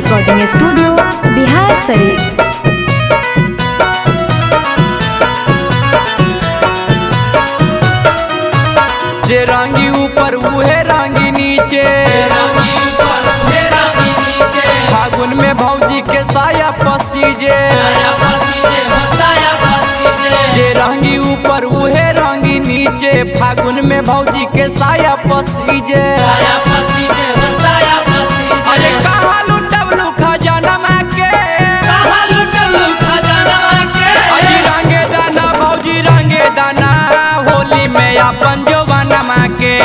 Recording studio Bihar Sharif. जे रांगी ऊपर उहे रांगी नीचे, फागुन में भौजी के साया पसीजे। जे रांगी ऊपर उहे रांगी नीचे, फागुन में भौजी के साया पसीजे। अरे कहाँ लुटबलू खजानमा के, अजी रंगे दाना भौजी रंगे दाना, होली में अपन जवानमा के।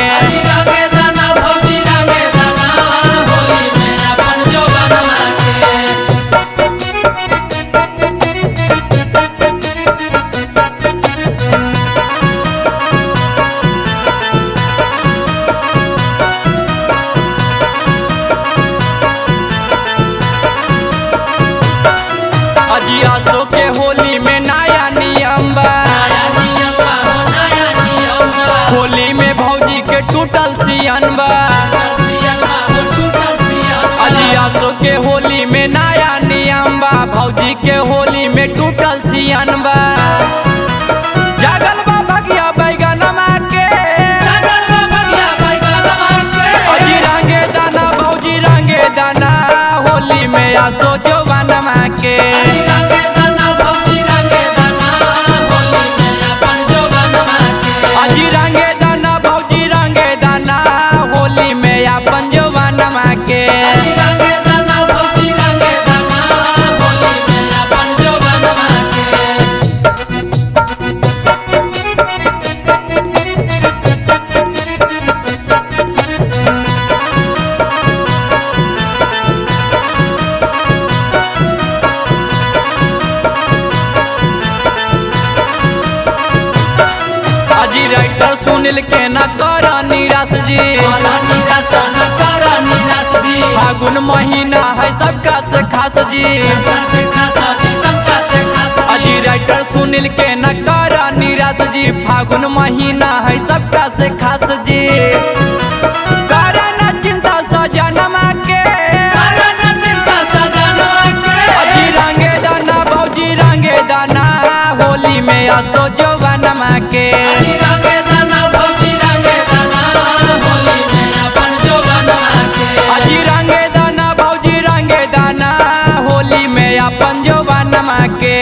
आसो के होली में नया नियम बा, होली में भौजी के टूटल सियन बा। आसो के होली में नया नियम बा, भौजी के होली में टूटल सियन बा। जागल बा भगिया बैगनमा के, अजी रंगे दाना भौजी रंगे दाना, होली में आसो जवानमा के। अजी रंगे दाना भौजी रंगे दाना, होली में अपन जवानमा के। अजी राइटर सुनील के न कर निराश जी, फागुन महीना है सबका से खास जी। अजी राइटर सुनील के न कर निराश जी, फागुन महीना है सबका से खास जी। कर न चिंता सजनमा के, अजी रंगे दाना भौजी रंगे दाना, होली में आसो जवानमा के। अजी रंगे दाना भौजी रंगे दाना, होली में अपन जवानमा के।